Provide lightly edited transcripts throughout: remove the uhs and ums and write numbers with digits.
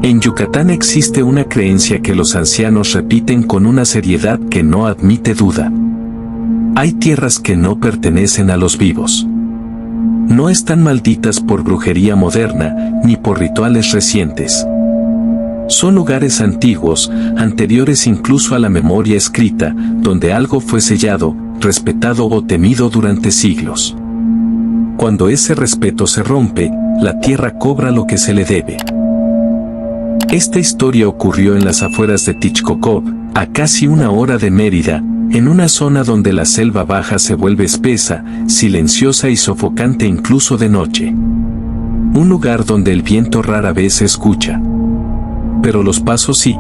En Yucatán existe una creencia que los ancianos repiten con una seriedad que no admite duda. Hay tierras que no pertenecen a los vivos. No están malditas por brujería moderna, ni por rituales recientes. Son lugares antiguos, anteriores incluso a la memoria escrita, donde algo fue sellado, respetado o temido durante siglos. Cuando ese respeto se rompe, la tierra cobra lo que se le debe. Esta historia ocurrió en las afueras de Tixkokob, a casi 1 hora de Mérida, en una zona donde la selva baja se vuelve espesa, silenciosa y sofocante incluso de noche. Un lugar donde el viento rara vez se escucha. Pero los pasos sí.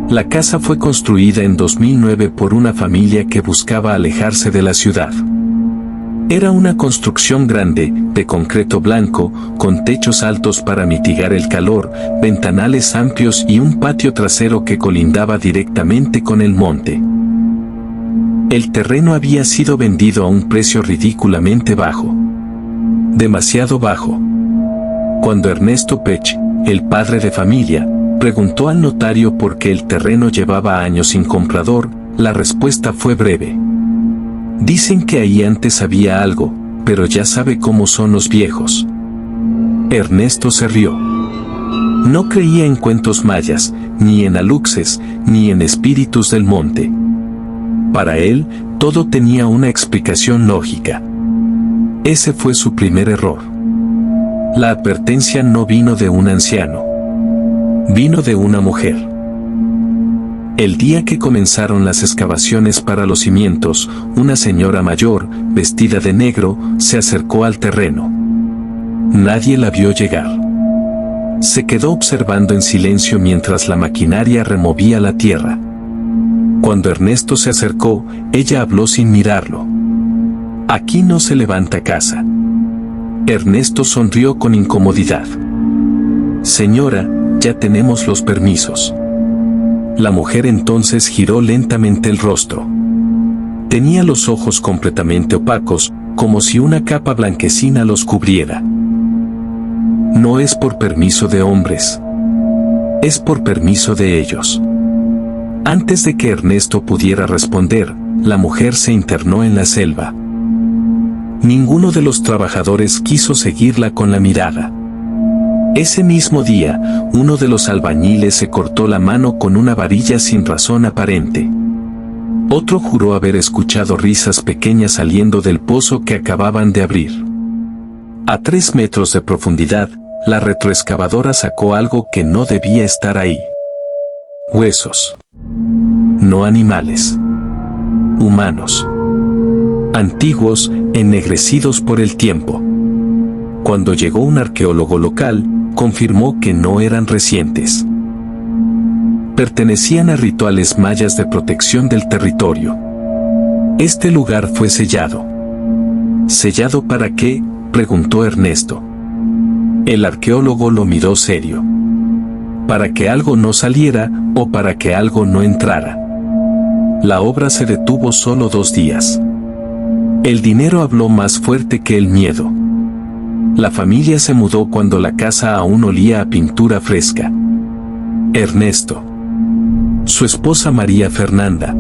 La casa fue construida en 2009 por una familia que buscaba alejarse de la ciudad. Era una construcción grande, de concreto blanco, con techos altos para mitigar el calor, ventanales amplios y un patio trasero que colindaba directamente con el monte. El terreno había sido vendido a un precio ridículamente bajo. Demasiado bajo. Cuando Ernesto Pech, el padre de familia, preguntó al notario por qué el terreno llevaba años sin comprador, la respuesta fue breve. Dicen que ahí antes había algo, pero ya sabe cómo son los viejos. Ernesto se rió. No creía en cuentos mayas, ni en aluxes, ni en espíritus del monte. Para él, todo tenía una explicación lógica. Ese fue su primer error. La advertencia no vino de un anciano. Vino de una mujer. El día que comenzaron las excavaciones para los cimientos, una señora mayor, vestida de negro, se acercó al terreno. Nadie la vio llegar. Se quedó observando en silencio mientras la maquinaria removía la tierra. Cuando Ernesto se acercó, ella habló sin mirarlo. Aquí no se levanta casa. Ernesto sonrió con incomodidad. Señora, ya tenemos los permisos. La mujer entonces giró lentamente el rostro. Tenía los ojos completamente opacos, como si una capa blanquecina los cubriera. No es por permiso de hombres. Es por permiso de ellos. Antes de que Ernesto pudiera responder, la mujer se internó en la selva. Ninguno de los trabajadores quiso seguirla con la mirada. Ese mismo día, uno de los albañiles se cortó la mano con una varilla sin razón aparente. Otro juró haber escuchado risas pequeñas saliendo del pozo que acababan de abrir. A 3 metros de profundidad, la retroexcavadora sacó algo que no debía estar ahí. Huesos. No animales. Humanos. Antiguos, ennegrecidos por el tiempo. Cuando llegó un arqueólogo local, confirmó que no eran recientes. Pertenecían a rituales mayas de protección del territorio. Este lugar fue sellado. ¿Sellado para qué?, preguntó Ernesto. El arqueólogo lo miró serio. ¿Para que algo no saliera o para que algo no entrara? La obra se detuvo solo 2 días. El dinero habló más fuerte que el miedo. La familia se mudó cuando la casa aún olía a pintura fresca. Ernesto, su esposa María Fernanda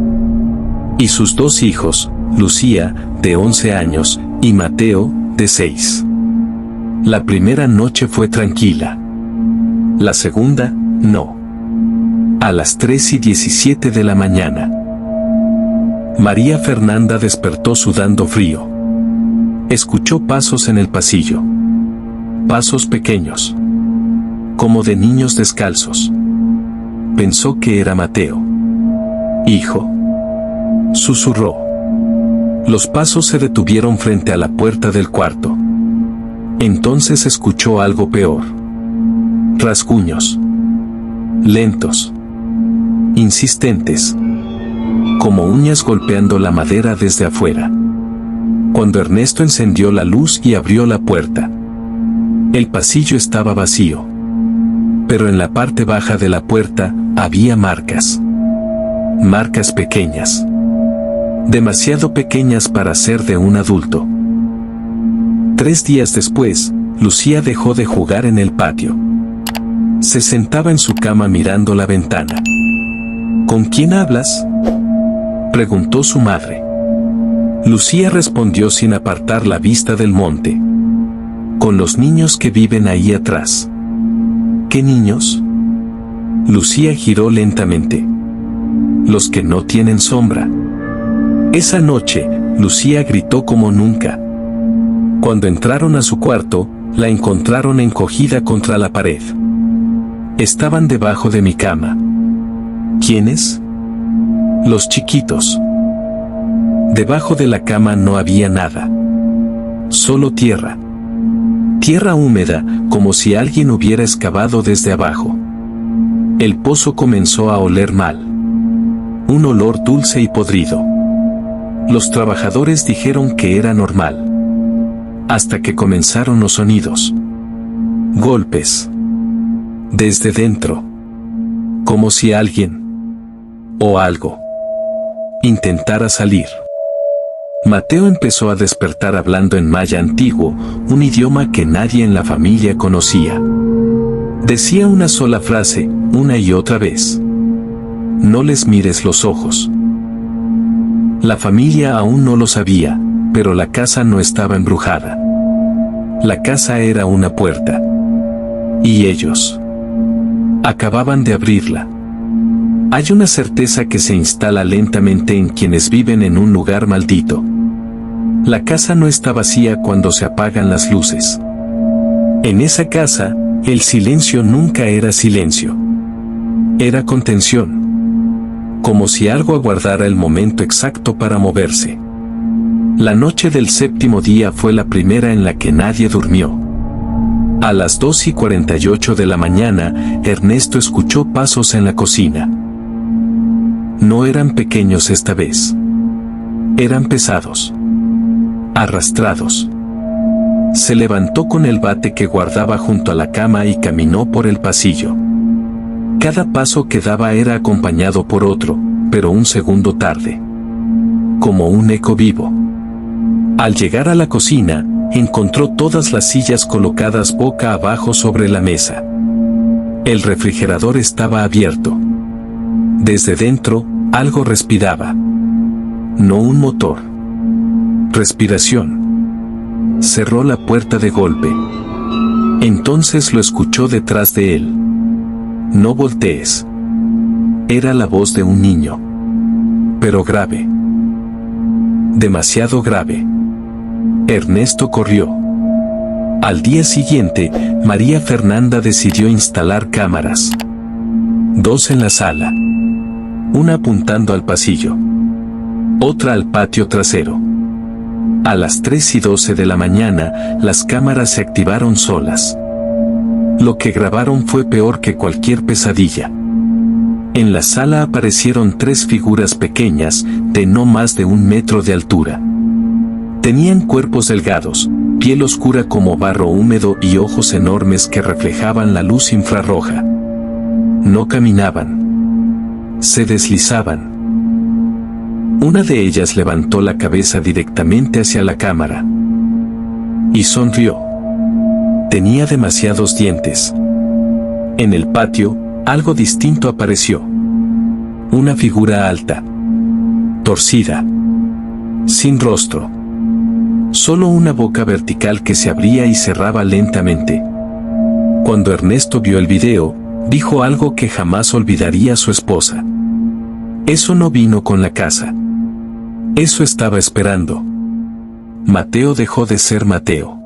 y sus 2 hijos, Lucía, de 11 años, y Mateo, de 6. La primera noche fue tranquila. La segunda, no. A las 3:17 de la mañana. María Fernanda despertó sudando frío. Escuchó pasos en el pasillo. Pasos pequeños. Como de niños descalzos. Pensó que era Mateo. Hijo. Susurró. Los pasos se detuvieron frente a la puerta del cuarto. Entonces escuchó algo peor. Rasguños. Lentos. Insistentes. Como uñas golpeando la madera desde afuera. Cuando Ernesto encendió la luz y abrió la puerta. El pasillo estaba vacío. Pero en la parte baja de la puerta, había marcas. Marcas pequeñas. Demasiado pequeñas para ser de un adulto. 3 días después, Lucía dejó de jugar en el patio. Se sentaba en su cama mirando la ventana. ¿Con quién hablas?, preguntó su madre. Lucía respondió sin apartar la vista del monte. Con los niños que viven ahí atrás. ¿Qué niños? Lucía giró lentamente. Los que no tienen sombra. Esa noche, Lucía gritó como nunca. Cuando entraron a su cuarto, la encontraron encogida contra la pared. Estaban debajo de mi cama. ¿Quiénes? Los chiquitos. Debajo de la cama no había nada. Solo tierra. Tierra húmeda, como si alguien hubiera excavado desde abajo. El pozo comenzó a oler mal. Un olor dulce y podrido. Los trabajadores dijeron que era normal. Hasta que comenzaron los sonidos. Golpes. Desde dentro. Como si alguien o algo intentara salir. Mateo empezó a despertar hablando en maya antiguo, un idioma que nadie en la familia conocía. Decía una sola frase, una y otra vez. No les mires los ojos. La familia aún no lo sabía, pero la casa no estaba embrujada. La casa era una puerta. Y ellos acababan de abrirla. Hay una certeza que se instala lentamente en quienes viven en un lugar maldito. La casa no está vacía cuando se apagan las luces. En esa casa, el silencio nunca era silencio. Era contención. Como si algo aguardara el momento exacto para moverse. La noche del séptimo día fue la primera en la que nadie durmió. A las 2:48 de la mañana, Ernesto escuchó pasos en la cocina. No eran pequeños esta vez. Eran pesados. Arrastrados. Se levantó con el bate que guardaba junto a la cama y caminó por el pasillo. Cada paso que daba era acompañado por otro, pero un segundo tarde. Como un eco vivo. Al llegar a la cocina, encontró todas las sillas colocadas boca abajo sobre la mesa. El refrigerador estaba abierto. Desde dentro, algo respiraba. No un motor. Respiración. Cerró la puerta de golpe. Entonces lo escuchó detrás de él. No voltees. Era la voz de un niño. Pero grave. Demasiado grave. Ernesto corrió. Al día siguiente, María Fernanda decidió instalar cámaras. 2 en la sala. Una apuntando al pasillo. Otra al patio trasero. A las 3:12 de la mañana, las cámaras se activaron solas. Lo que grabaron fue peor que cualquier pesadilla. En la sala aparecieron 3 figuras pequeñas, de no más de 1 metro de altura. Tenían cuerpos delgados, piel oscura como barro húmedo y ojos enormes que reflejaban la luz infrarroja. No caminaban. Se deslizaban. Una de ellas levantó la cabeza directamente hacia la cámara. Y sonrió. Tenía demasiados dientes. En el patio, algo distinto apareció. Una figura alta. Torcida. Sin rostro. Solo una boca vertical que se abría y cerraba lentamente. Cuando Ernesto vio el video, dijo algo que jamás olvidaría a su esposa. Eso no vino con la casa. Eso estaba esperando. Mateo dejó de ser Mateo.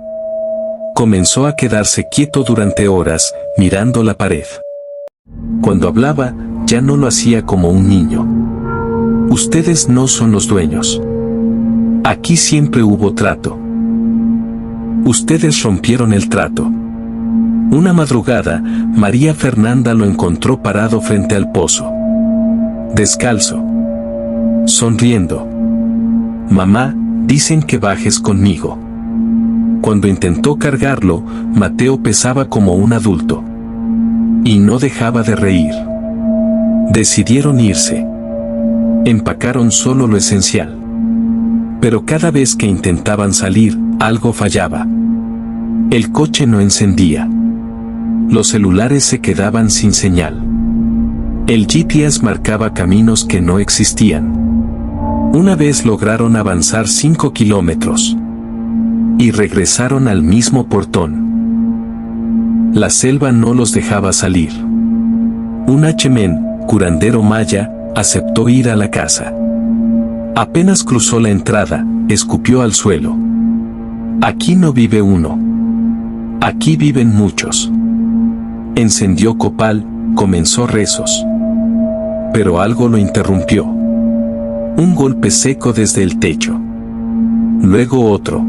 Comenzó a quedarse quieto durante horas, mirando la pared. Cuando hablaba, ya no lo hacía como un niño. Ustedes no son los dueños. Aquí siempre hubo trato. Ustedes rompieron el trato. Una madrugada, María Fernanda lo encontró parado frente al pozo. Descalzo. Sonriendo. Mamá, dicen que bajes conmigo. Cuando intentó cargarlo, Mateo pesaba como un adulto. Y no dejaba de reír. Decidieron irse. Empacaron solo lo esencial. Pero cada vez que intentaban salir, algo fallaba. El coche no encendía. Los celulares se quedaban sin señal. El GPS marcaba caminos que no existían. Una vez lograron avanzar 5 kilómetros. Y regresaron al mismo portón. La selva no los dejaba salir. Un H-men, curandero maya, aceptó ir a la casa. Apenas cruzó la entrada, escupió al suelo. Aquí no vive uno. Aquí viven muchos. Encendió copal, comenzó rezos. Pero algo lo interrumpió. Un golpe seco desde el techo. Luego otro.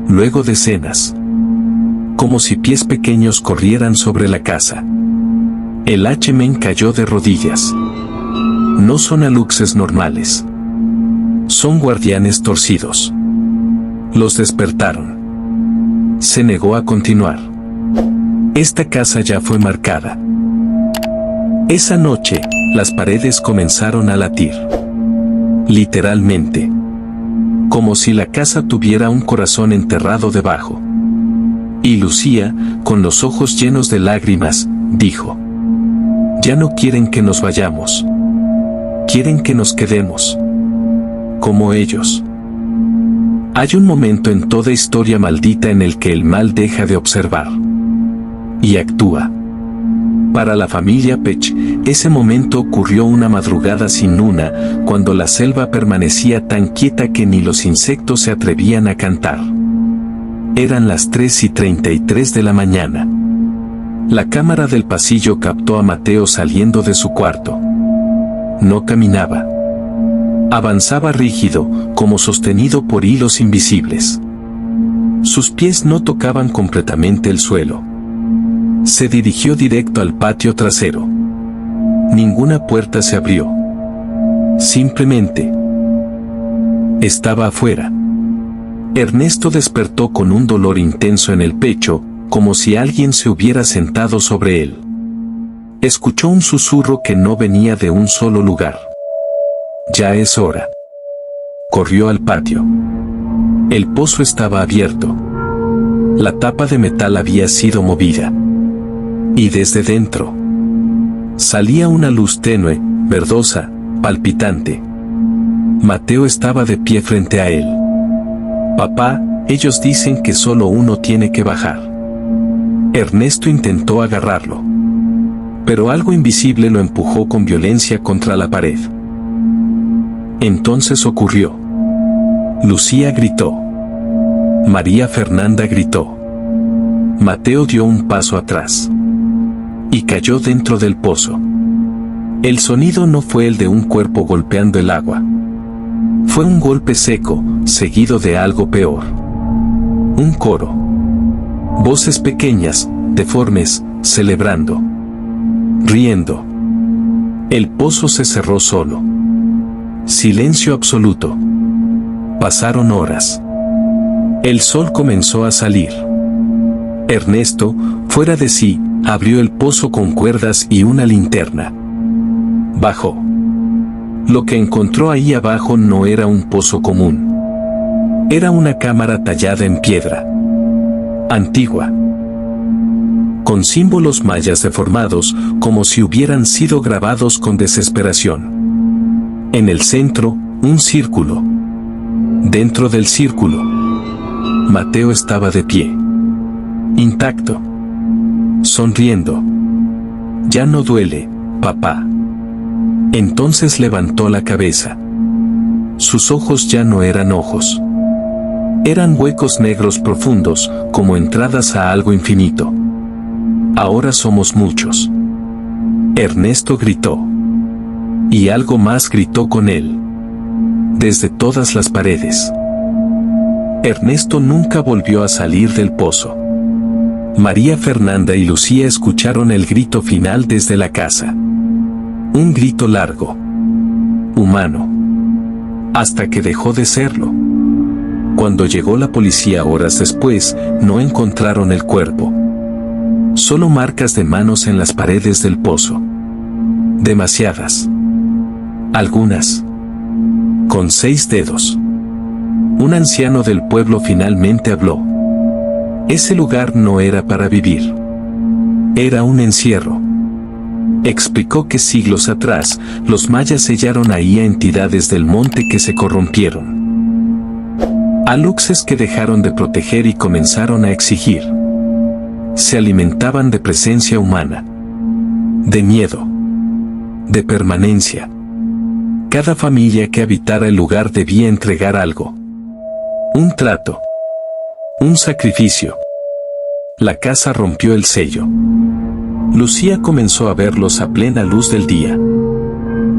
Luego decenas. Como si pies pequeños corrieran sobre la casa. El H-men cayó de rodillas. No son aluxes normales. Son guardianes torcidos. Los despertaron. Se negó a continuar. Esta casa ya fue marcada. Esa noche, las paredes comenzaron a latir. Literalmente. Como si la casa tuviera un corazón enterrado debajo. Y Lucía, con los ojos llenos de lágrimas, dijo: ya no quieren que nos vayamos. Quieren que nos quedemos. Como ellos. Hay un momento en toda historia maldita en el que el mal deja de observar. Y actúa. Para la familia Pech, ese momento ocurrió una madrugada sin luna, cuando la selva permanecía tan quieta que ni los insectos se atrevían a cantar. Eran las 3:33 de la mañana. La cámara del pasillo captó a Mateo saliendo de su cuarto. No caminaba. Avanzaba rígido, como sostenido por hilos invisibles. Sus pies no tocaban completamente el suelo. Se dirigió directo al patio trasero. Ninguna puerta se abrió. Simplemente estaba afuera. Ernesto despertó con un dolor intenso en el pecho, como si alguien se hubiera sentado sobre él. Escuchó un susurro que no venía de un solo lugar. Ya es hora. Corrió al patio. El pozo estaba abierto. La tapa de metal había sido movida. Y desde dentro salía una luz tenue, verdosa, palpitante. Mateo estaba de pie frente a él. Papá, ellos dicen que solo uno tiene que bajar. Ernesto intentó agarrarlo. Pero algo invisible lo empujó con violencia contra la pared. Entonces ocurrió. Lucía gritó. María Fernanda gritó. Mateo dio un paso atrás. Y cayó dentro del pozo. El sonido no fue el de un cuerpo golpeando el agua. Fue un golpe seco, seguido de algo peor. Un coro. Voces pequeñas, deformes, celebrando. Riendo. El pozo se cerró solo. Silencio absoluto. Pasaron horas. El sol comenzó a salir. Ernesto, fuera de sí, abrió el pozo con cuerdas y una linterna. Bajó. Lo que encontró ahí abajo no era un pozo común. Era una cámara tallada en piedra. Antigua. Con símbolos mayas deformados, como si hubieran sido grabados con desesperación. En el centro, un círculo. Dentro del círculo, Mateo estaba de pie. Intacto. Sonriendo. Ya no duele, papá. Entonces levantó la cabeza. Sus ojos ya no eran ojos. Eran huecos negros profundos, como entradas a algo infinito. Ahora somos muchos. Ernesto gritó. Y algo más gritó con él. Desde todas las paredes. Ernesto nunca volvió a salir del pozo. María Fernanda y Lucía escucharon el grito final desde la casa. Un grito largo. Humano. Hasta que dejó de serlo. Cuando llegó la policía horas después, no encontraron el cuerpo. Solo marcas de manos en las paredes del pozo. Demasiadas. Algunas con 6 dedos. Un anciano del pueblo finalmente habló. Ese lugar no era para vivir. Era un encierro. Explicó que siglos atrás, los mayas sellaron ahí a entidades del monte que se corrompieron. A luxes que dejaron de proteger y comenzaron a exigir. Se alimentaban de presencia humana. De miedo. De permanencia. Cada familia que habitara el lugar debía entregar algo. Un trato. Un sacrificio. La casa rompió el sello. Lucía comenzó a verlos a plena luz del día.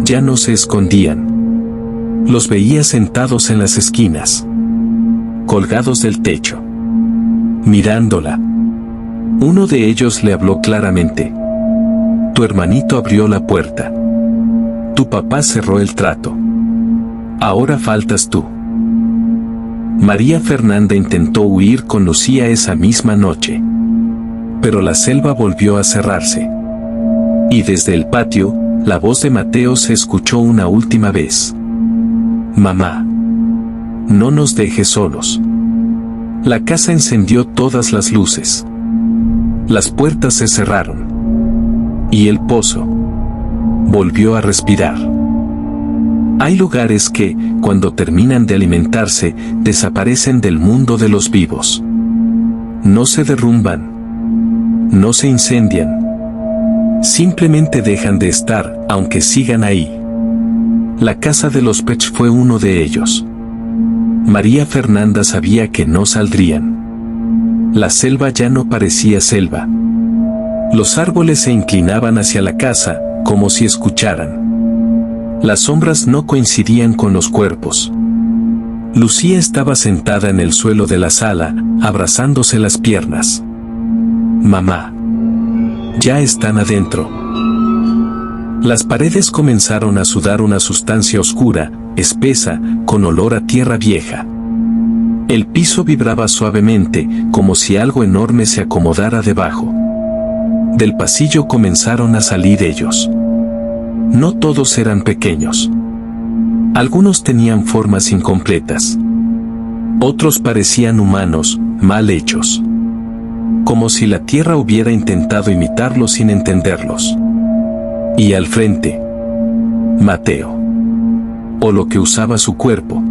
Ya no se escondían. Los veía sentados en las esquinas, colgados del techo, mirándola. Uno de ellos le habló claramente. Tu hermanito abrió la puerta. Tu papá cerró el trato. Ahora faltas tú. María Fernanda intentó huir con Lucía esa misma noche. Pero la selva volvió a cerrarse. Y desde el patio, la voz de Mateo se escuchó una última vez. Mamá. No nos dejes solos. La casa encendió todas las luces. Las puertas se cerraron. Y el pozo volvió a respirar. Hay lugares que, cuando terminan de alimentarse, desaparecen del mundo de los vivos. No se derrumban. No se incendian. Simplemente dejan de estar, aunque sigan ahí. La casa de los Pech fue uno de ellos. María Fernanda sabía que no saldrían. La selva ya no parecía selva. Los árboles se inclinaban hacia la casa, como si escucharan. Las sombras no coincidían con los cuerpos. Lucía estaba sentada en el suelo de la sala, abrazándose las piernas. Mamá. Ya están adentro. Las paredes comenzaron a sudar una sustancia oscura, espesa, con olor a tierra vieja. El piso vibraba suavemente, como si algo enorme se acomodara debajo. Del pasillo comenzaron a salir ellos. No todos eran pequeños. Algunos tenían formas incompletas. Otros parecían humanos, mal hechos. Como si la tierra hubiera intentado imitarlos sin entenderlos. Y al frente, Mateo. O lo que usaba su cuerpo.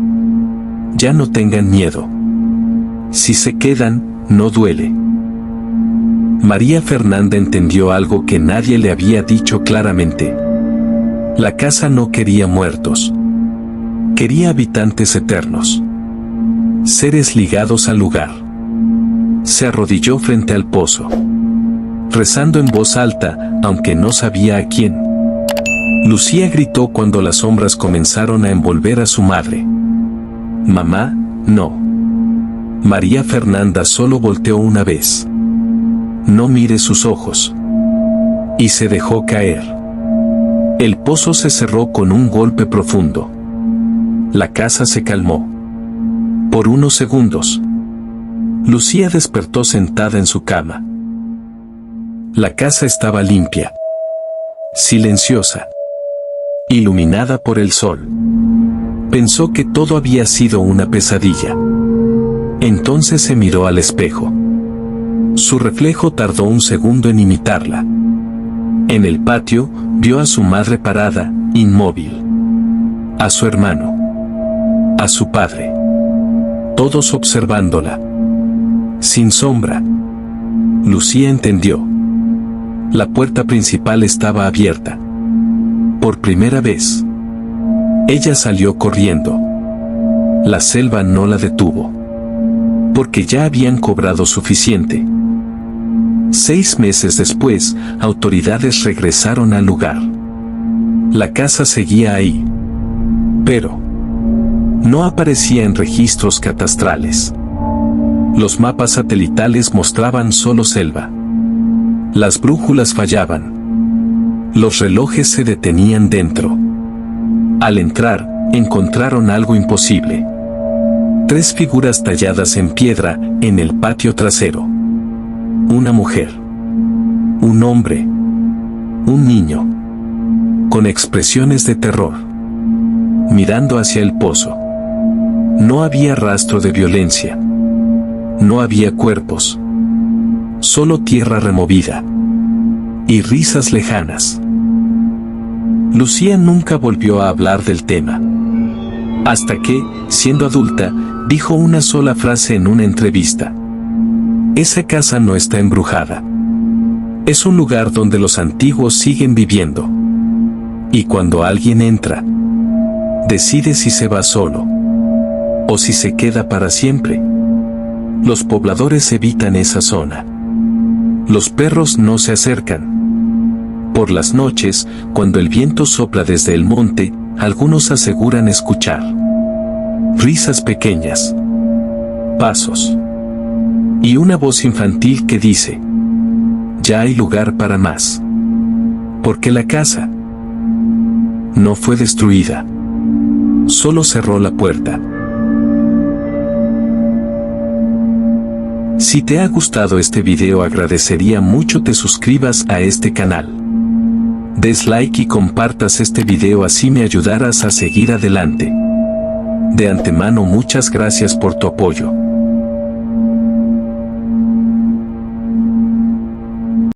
Ya no tengan miedo. Si se quedan, no duele. María Fernanda entendió algo que nadie le había dicho claramente. La casa no quería muertos. Quería habitantes eternos. Seres ligados al lugar. Se arrodilló frente al pozo, rezando en voz alta, aunque no sabía a quién. Lucía gritó cuando las sombras comenzaron a envolver a su madre. Mamá, no. María Fernanda solo volteó una vez. No mire sus ojos. Y se dejó caer. El pozo se cerró con un golpe profundo. La casa se calmó. Por unos segundos. Lucía despertó sentada en su cama. La casa estaba limpia, silenciosa, iluminada por el sol. Pensó que todo había sido una pesadilla. Entonces se miró al espejo. Su reflejo tardó un segundo en imitarla. En el patio, vio a su madre parada, inmóvil. A su hermano. A su padre. Todos observándola. Sin sombra. Lucía entendió. La puerta principal estaba abierta. Por primera vez. Ella salió corriendo. La selva no la detuvo. Porque ya habían cobrado suficiente. 6 meses después, autoridades regresaron al lugar. La casa seguía ahí. Pero no aparecía en registros catastrales. Los mapas satelitales mostraban solo selva. Las brújulas fallaban. Los relojes se detenían dentro. Al entrar, encontraron algo imposible. 3 figuras talladas en piedra, en el patio trasero. Una mujer. Un hombre. Un niño. Con expresiones de terror. Mirando hacia el pozo. No había rastro de violencia. No había cuerpos. Solo tierra removida. y risas lejanas. Lucía nunca volvió a hablar del tema. Hasta que, siendo adulta, dijo una sola frase en una entrevista. Esa casa no está embrujada. Es un lugar donde los antiguos siguen viviendo. Y cuando alguien entra, decide si se va solo o si se queda para siempre. Los pobladores evitan esa zona. Los perros no se acercan. Por las noches, cuando el viento sopla desde el monte, algunos aseguran escuchar risas pequeñas, pasos y una voz infantil que dice: ya hay lugar para más. Porque la casa no fue destruida, solo cerró la puerta. Si te ha gustado este video, agradecería mucho te suscribas a este canal. Des like y compartas este video, así me ayudarás a seguir adelante. De antemano, muchas gracias por tu apoyo.